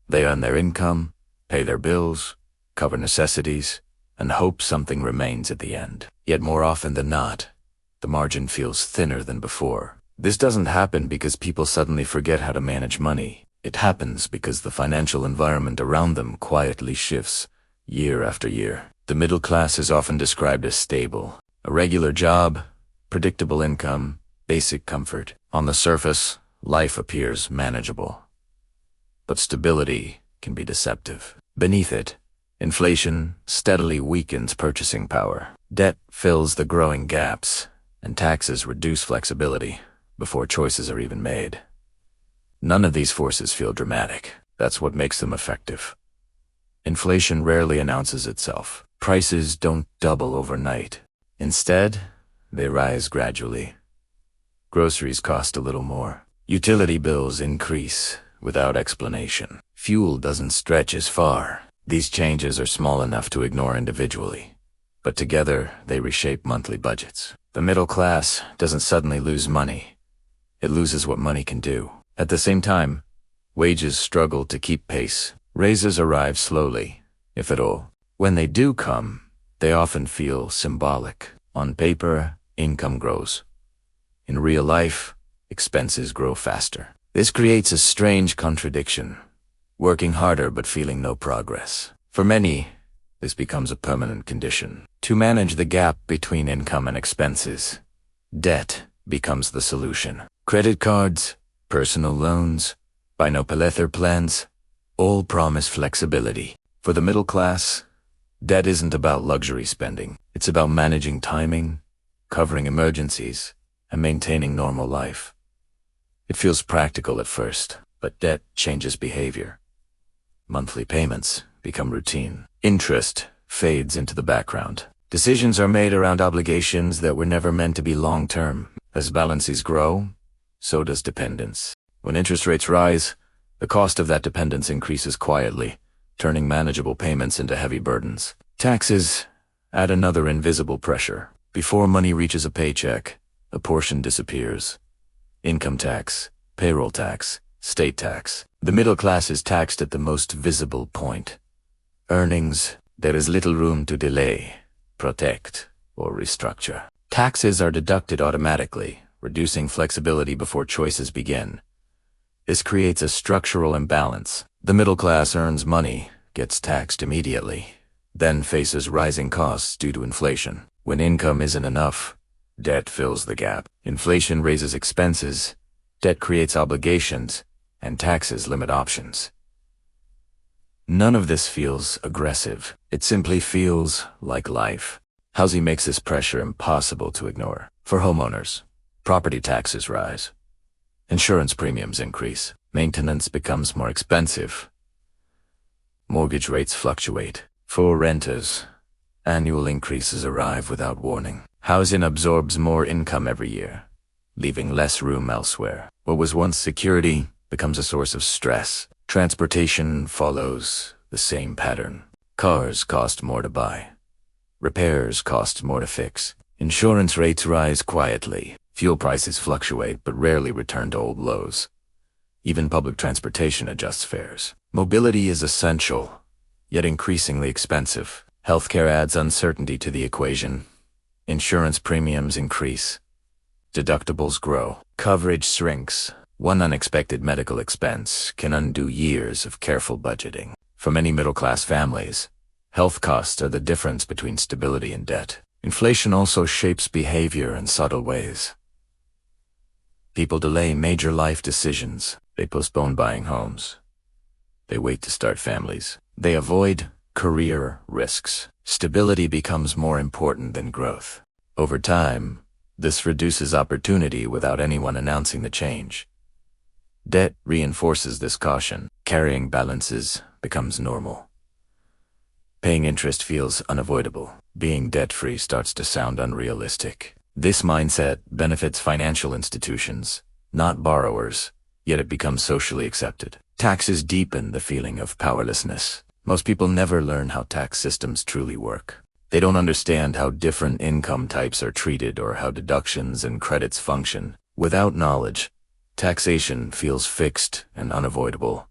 They earn their income, pay their bills, cover necessities, and hope something remains at the end. Yet more often than not, the margin feels thinner than before. This doesn't happen because people suddenly forget how to manage money. It happens because the financial environment around them quietly shifts year after year. The middle class is often described as stable. A regular job, predictable income, basic comfort. On the surface, life appears manageable. But stability can be deceptive. Beneath it, inflation steadily weakens purchasing power. Debt fills the growing gaps, and taxes reduce flexibility before choices are even made. None of these forces feel dramatic. That's what makes them effective. Inflation rarely announces itself. Prices don't double overnight. Instead, they rise gradually. Groceries cost a little more. Utility bills increase without explanation. Fuel doesn't stretch as far. These changes are small enough to ignore individually, but together they reshape monthly budgets. The middle class doesn't suddenly lose money. It loses what money can do. At the same time, wages struggle to keep pace. Raises arrive slowly, if at all. When they do come, they often feel symbolic. On paper, income grows. In real life, expenses grow faster. This creates a strange contradiction. Working harder but feeling no progress. For many, this becomes a permanent condition. To manage the gap between income and expenses, debt becomes the solution. Credit cards, personal loans, buy no pay later plans, all promise flexibility. For the middle class, debt isn't about luxury spending. It's about managing timing, covering emergencies, and maintaining normal life. It feels practical at first, but debt changes behavior. Monthly payments become routine. Interest fades into the background. Decisions are made around obligations that were never meant to be long-term. As balances grow, so does dependence. When interest rates rise, the cost of that dependence increases quietly, turning manageable payments into heavy burdens. Taxes add another invisible pressure. Before money reaches a paycheck, a portion disappears. Income tax, payroll tax, state tax. The middle class is taxed at the most visible point. Earnings, there is little room to delay, protect, or restructure. Taxes are deducted automatically, reducing flexibility before choices begin. This creates a structural imbalance. The middle class earns money, gets taxed immediately, then faces rising costs due to inflation. When income isn't enough, debt fills the gap. Inflation raises expenses, debt creates obligations, and taxes limit options. None of this feels aggressive. It simply feels like life. Housing makes this pressure impossible to ignore. For homeowners, property taxes rise. Insurance premiums increase. Maintenance becomes more expensive. Mortgage rates fluctuate. For renters, annual increases arrive without warning. Housing absorbs more income every year, leaving less room elsewhere. What was once security becomes a source of stress. Transportation follows the same pattern. Cars cost more to buy. Repairs cost more to fix. Insurance rates rise quietly. Fuel prices fluctuate but rarely return to old lows. Even public transportation adjusts fares. Mobility is essential, yet increasingly expensive. Healthcare adds uncertainty to the equation. Insurance premiums increase. Deductibles grow. Coverage shrinks. One unexpected medical expense can undo years of careful budgeting. For many middle-class families, health costs are the difference between stability and debt. Inflation also shapes behavior in subtle ways. People delay major life decisions. They postpone buying homes. They wait to start families. They avoid career risks. Stability becomes more important than growth. Over time, this reduces opportunity without anyone announcing the change. Debt reinforces this caution. Carrying balances becomes normal. Paying interest feels unavoidable. Being debt-free starts to sound unrealistic. This mindset benefits financial institutions, not borrowers, yet it becomes socially accepted. Taxes deepen the feeling of powerlessness. Most people never learn how tax systems truly work. They don't understand how different income types are treated or how deductions and credits function. Without knowledge, taxation feels fixed and unavoidable.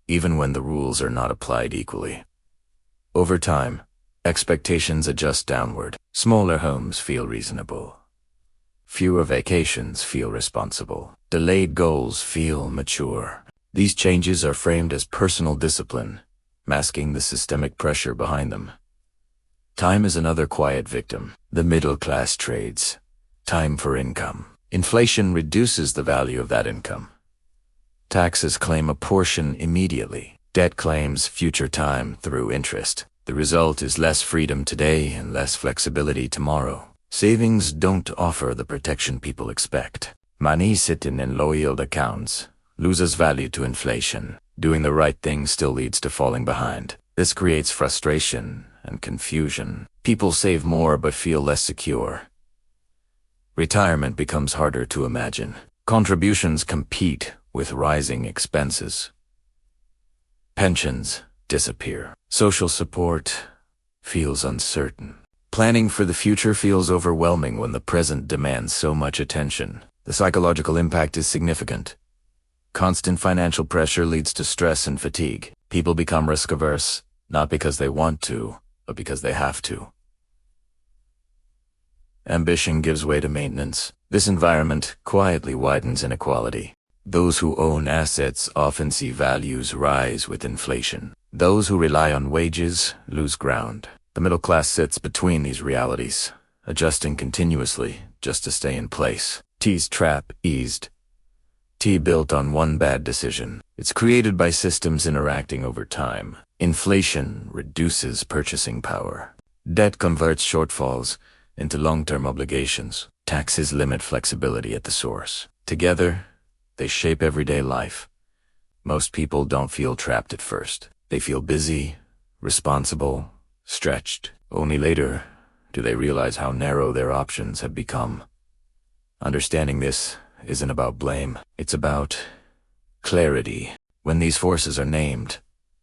even when the rules are not applied equally. Over time, expectations adjust downward. Smaller homes feel reasonable. Fewer vacations feel responsible. Delayed goals feel mature. These changes are framed as personal discipline, masking the systemic pressure behind them. Time is another quiet victim. The middle class trades time for income. Inflation reduces the value of that income. Taxes claim a portion immediately. Debt claims future time through interest. The result is less freedom today and less flexibility tomorrow. Savings don't offer the protection people expect. Money sitting in low-yield accounts loses value to inflation. Doing the right thing still leads to falling behind. This creates frustration and confusion. People save more but feel less secure. Retirement becomes harder to imagine. Contributions compete with rising expenses. Pensions disappear. Social support feels uncertain. Planning for the future feels overwhelming when the present demands so much attention. The psychological impact is significant. Constant financial pressure leads to stress and fatigue. People become risk-averse, not because they want to, but because they have to. Ambition gives way to maintenance. This environment quietly widens inequality. Those who own assets often see values rise with inflation. Those who rely on wages lose ground. The middle class sits between these realities, adjusting continuously just to stay in place. T's trap eased. T built on one bad decision. It's created by systems interacting over time. Inflation reduces purchasing power. Debt converts shortfalls into long-term obligations. Taxes limit flexibility at the source. Together, they shape everyday life. Most people don't feel trapped at first. They feel busy, responsible, stretched. Only later do they realize how narrow their options have become. Understanding this isn't about blame. It's about clarity. When these forces are named,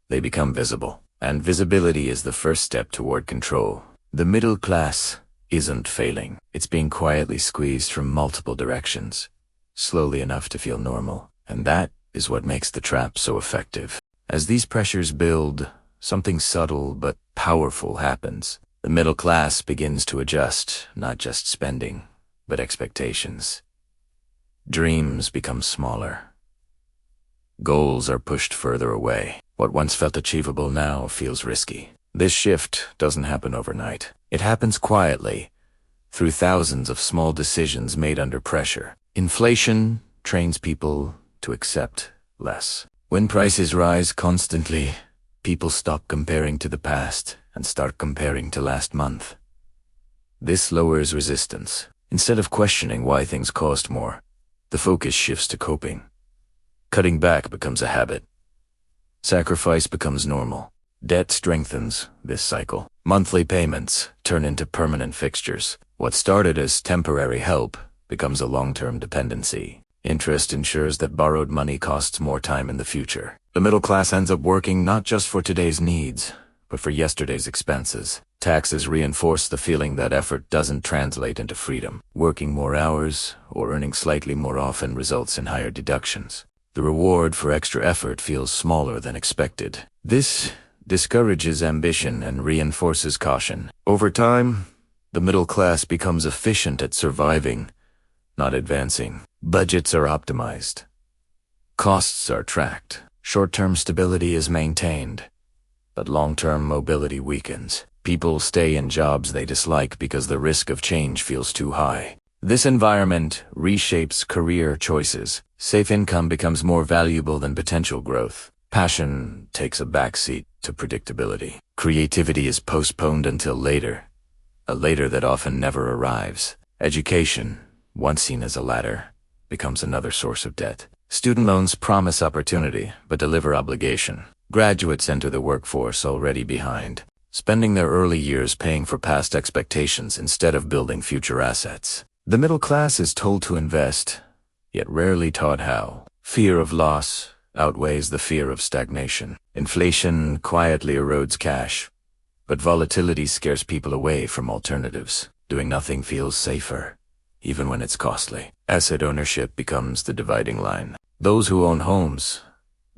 they become visible. And visibility is the first step toward control. The middle class isn't failing. It's being quietly squeezed from multiple directions, slowly enough to feel normal. And that is what makes the trap so effective. As these pressures build, something subtle but powerful happens. The middle class begins to adjust, not just spending, but expectations. Dreams become smaller. Goals are pushed further away. What once felt achievable now feels risky. This shift doesn't happen overnight. It happens quietly, through thousands of small decisions made under pressure. Inflation trains people to accept less. When prices rise constantly, people stop comparing to the past and start comparing to last month. This lowers resistance. Instead of questioning why things cost more, the focus shifts to coping. Cutting back becomes a habit. Sacrifice becomes normal. Debt strengthens this cycle. Monthly payments turn into permanent fixtures. What started as temporary help becomes a long-term dependency. Interest ensures that borrowed money costs more time in the future. The middle class ends up working not just for today's needs, but for yesterday's expenses. Taxes reinforce the feeling that effort doesn't translate into freedom. Working more hours or earning slightly more often results in higher deductions. The reward for extra effort feels smaller than expected. This discourages ambition and reinforces caution. Over time, the middle class becomes efficient at surviving, not advancing. Budgets are optimized. Costs are tracked. Short-term stability is maintained, but long-term mobility weakens. People stay in jobs they dislike because the risk of change feels too high. This environment reshapes career choices. Safe income becomes more valuable than potential growth. Passion takes a backseat to predictability. Creativity is postponed until later, a later that often never arrives. Education, once seen as a ladder, becomes another source of debt. Student loans promise opportunity, but deliver obligation. Graduates enter the workforce already behind, spending their early years paying for past expectations instead of building future assets. The middle class is told to invest, yet rarely taught how. Fear of loss outweighs the fear of stagnation. Inflation quietly erodes cash, but volatility scares people away from alternatives. Doing nothing feels safer, even when it's costly. Asset ownership becomes the dividing line. Those who own homes,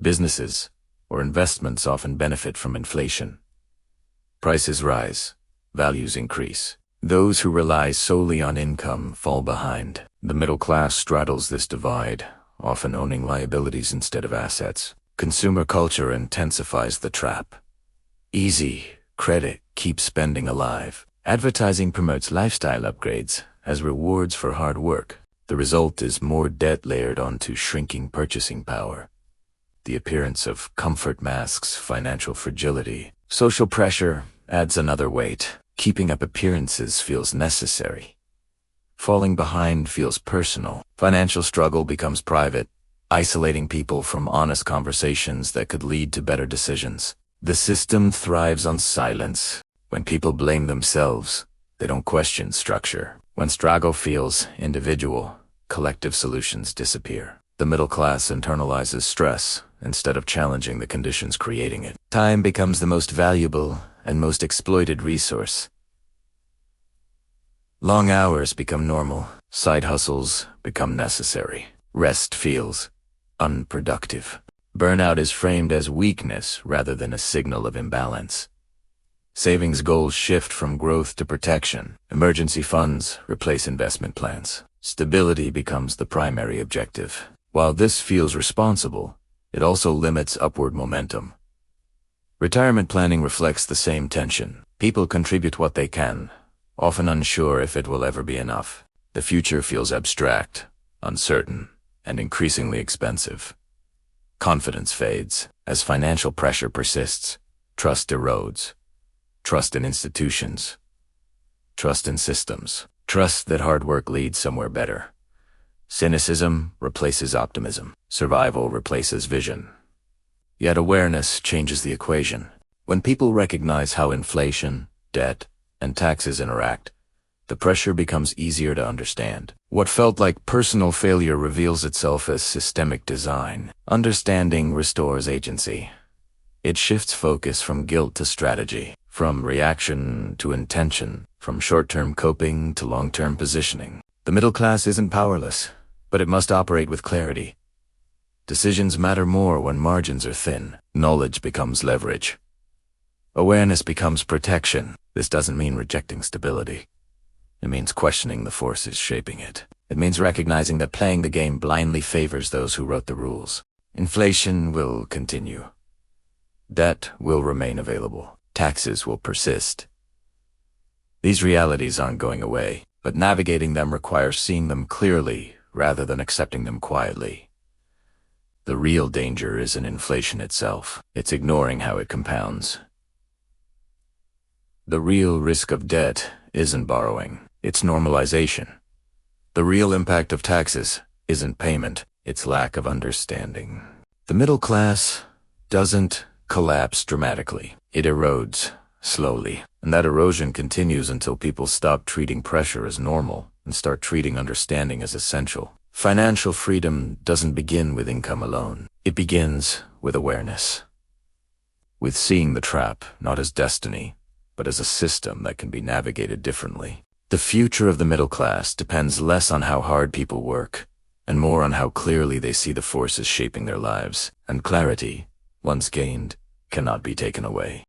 businesses, or investments often benefit from inflation. Prices rise, values increase. Those who rely solely on income fall behind. The middle class straddles this divide, often owning liabilities instead of assets. Consumer culture intensifies the trap. Easy credit keeps spending alive. Advertising promotes lifestyle upgrades as rewards for hard work. The result is more debt layered onto shrinking purchasing power. The appearance of comfort masks financial fragility. Social pressure adds another weight. Keeping up appearances feels necessary. Falling behind feels personal. Financial struggle becomes private, isolating people from honest conversations that could lead to better decisions. The system thrives on silence. When people blame themselves, they don't question structure. When struggle feels individual, collective solutions disappear. The middle class internalizes stress instead of challenging the conditions creating it. Time becomes the most valuable and most exploited resource. Long hours become normal. Side hustles become necessary. Rest feels unproductive. Burnout is framed as weakness rather than a signal of imbalance. Savings goals shift from growth to protection. Emergency funds replace investment plans. Stability becomes the primary objective. While this feels responsible, it also limits upward momentum. Retirement planning reflects the same tension. People contribute what they can, often unsure if it will ever be enough. The future feels abstract, uncertain, and increasingly expensive. Confidence fades. As financial pressure persists, trust erodes. Trust in institutions. Trust in systems. Trust that hard work leads somewhere better. Cynicism replaces optimism. Survival replaces vision. Yet awareness changes the equation. When people recognize how inflation, debt, and taxes interact, the pressure becomes easier to understand. What felt like personal failure reveals itself as systemic design. Understanding restores agency. It shifts focus from guilt to strategy, from reaction to intention, from short-term coping to long-term positioning. The middle class isn't powerless, but it must operate with clarity. Decisions matter more when margins are thin. Knowledge becomes leverage. Awareness becomes protection. This doesn't mean rejecting stability. It means questioning the forces shaping it. It means recognizing that playing the game blindly favors those who wrote the rules. Inflation will continue. Debt will remain available. Taxes will persist. These realities aren't going away, but navigating them requires seeing them clearly rather than accepting them quietly. The real danger isn't inflation itself. It's ignoring how it compounds. The real risk of debt isn't borrowing. It's normalization. The real impact of taxes isn't payment. It's lack of understanding. The middle class doesn't collapse dramatically. It erodes slowly. And that erosion continues until people stop treating pressure as normal and start treating understanding as essential. Financial freedom doesn't begin with income alone. It begins with awareness. With seeing the trap not as destiny, but as a system that can be navigated differently. The future of the middle class depends less on how hard people work, and more on how clearly they see the forces shaping their lives. And clarity, once gained, cannot be taken away.